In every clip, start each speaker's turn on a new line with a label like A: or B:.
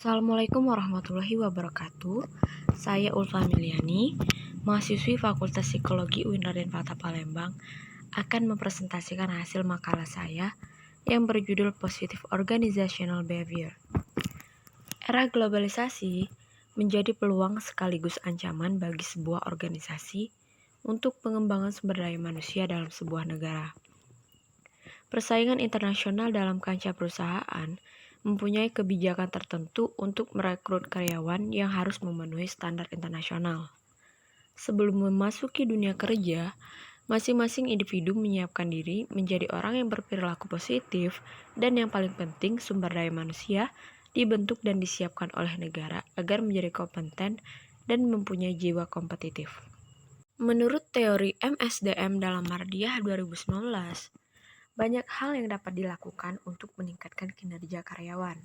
A: Assalamualaikum warahmatullahi wabarakatuh. Saya Ulfa Miliani, mahasiswi Fakultas Psikologi UIN Raden Fatah Palembang, akan mempresentasikan hasil makalah saya yang berjudul Positive Organizational Behavior. Era globalisasi menjadi peluang sekaligus ancaman bagi sebuah organisasi untuk pengembangan sumber daya manusia dalam sebuah negara. Persaingan internasional dalam kancah perusahaan mempunyai kebijakan tertentu untuk merekrut karyawan yang harus memenuhi standar internasional. Sebelum memasuki dunia kerja, masing-masing individu menyiapkan diri menjadi orang yang berperilaku positif, dan yang paling penting, sumber daya manusia dibentuk dan disiapkan oleh negara agar menjadi kompeten dan mempunyai jiwa kompetitif. Menurut teori MSDM dalam Mardiah 2019, banyak hal yang dapat dilakukan untuk meningkatkan kinerja karyawan.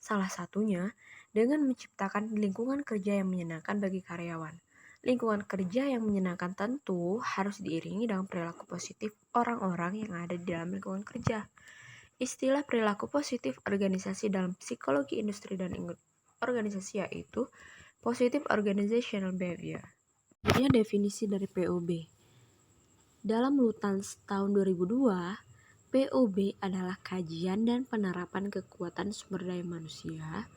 A: Salah satunya dengan menciptakan lingkungan kerja yang menyenangkan bagi karyawan. Lingkungan kerja yang menyenangkan tentu harus diiringi dengan perilaku positif orang-orang yang ada di dalam lingkungan kerja. Istilah perilaku positif organisasi dalam psikologi industri dan organisasi yaitu Positive Organizational Behavior. Ini definisi dari POB. Dalam Lutans tahun 2002, POB adalah kajian dan penerapan kekuatan sumber daya manusia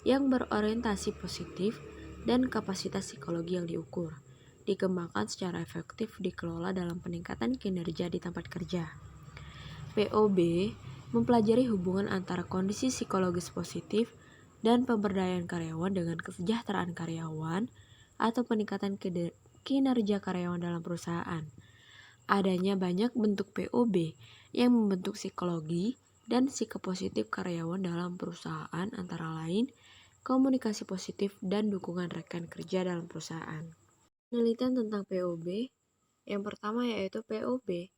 A: yang berorientasi positif dan kapasitas psikologi yang diukur, dikembangkan secara efektif dikelola dalam peningkatan kinerja di tempat kerja. POB mempelajari hubungan antara kondisi psikologis positif dan pemberdayaan karyawan dengan kesejahteraan karyawan atau peningkatan kinerja karyawan dalam perusahaan. Adanya banyak bentuk POB yang membentuk psikologi dan sikap positif karyawan dalam perusahaan, antara lain komunikasi positif dan dukungan rekan kerja dalam perusahaan. Penelitian tentang POB yang pertama yaitu POB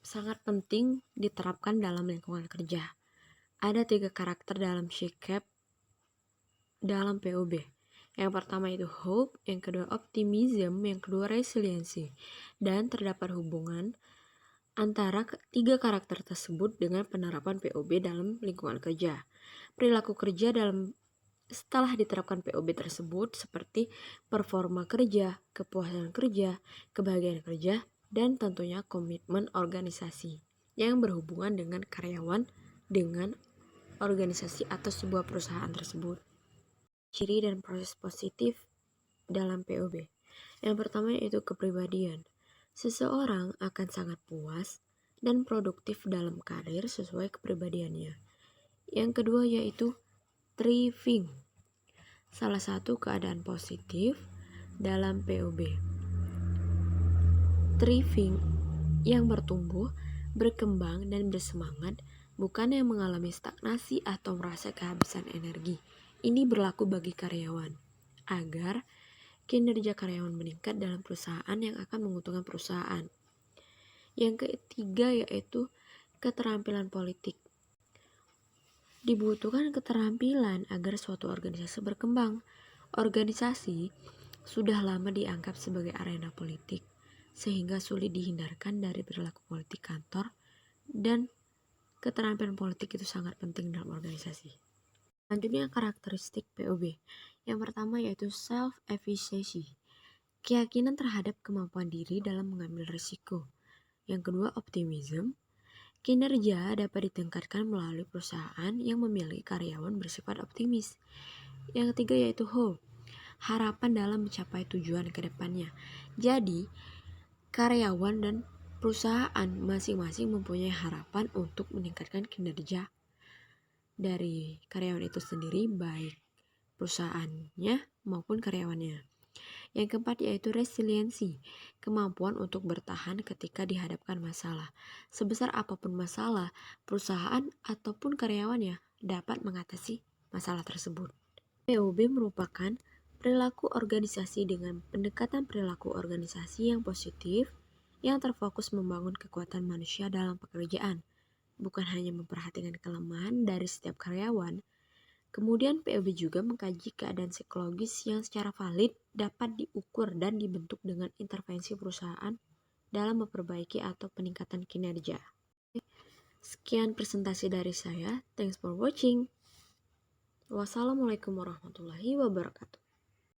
A: sangat penting diterapkan dalam lingkungan kerja. Ada 3 karakter dalam sikap dalam POB. Yang pertama itu hope, yang kedua optimism, yang kedua resiliensi. Dan terdapat hubungan antara 3 karakter tersebut dengan penerapan POB dalam lingkungan kerja. Perilaku kerja setelah diterapkan POB tersebut seperti performa kerja, kepuasan kerja, kebahagiaan kerja, dan tentunya komitmen organisasi yang berhubungan dengan karyawan dengan organisasi atau sebuah perusahaan tersebut. Ciri dan proses positif dalam POB. Yang pertama yaitu kepribadian. Seseorang akan sangat puas dan produktif dalam karir sesuai kepribadiannya. Yang kedua yaitu thriving. Salah satu keadaan positif dalam POB. Thriving yang bertumbuh, berkembang, dan bersemangat, bukan yang mengalami stagnasi atau merasa kehabisan energi. Ini berlaku bagi karyawan, agar kinerja karyawan meningkat dalam perusahaan yang akan menguntungkan perusahaan. Yang ketiga yaitu keterampilan politik. Dibutuhkan keterampilan agar suatu organisasi berkembang. Organisasi sudah lama dianggap sebagai arena politik, sehingga sulit dihindarkan dari perilaku politik kantor, dan keterampilan politik itu sangat penting dalam organisasi. Selanjutnya karakteristik POB. Yang pertama yaitu self-efficacy, keyakinan terhadap kemampuan diri dalam mengambil risiko. Yang kedua optimism, kinerja dapat ditingkatkan melalui perusahaan yang memiliki karyawan bersifat optimis. Yang ketiga yaitu hope, harapan dalam mencapai tujuan ke depannya. Jadi, karyawan dan perusahaan masing-masing mempunyai harapan untuk meningkatkan kinerja dari karyawan itu sendiri, baik perusahaannya maupun karyawannya. Yang keempat yaitu resiliensi, kemampuan untuk bertahan ketika dihadapkan masalah. Sebesar apapun masalah, perusahaan ataupun karyawannya dapat mengatasi masalah tersebut. POB merupakan perilaku organisasi dengan pendekatan perilaku organisasi yang positif, yang terfokus membangun kekuatan manusia dalam pekerjaan, bukan hanya memperhatikan kelemahan dari setiap karyawan. Kemudian POB juga mengkaji keadaan psikologis yang secara valid dapat diukur dan dibentuk dengan intervensi perusahaan dalam memperbaiki atau peningkatan kinerja. Sekian presentasi dari saya. Thanks for watching. Wassalamualaikum warahmatullahi wabarakatuh.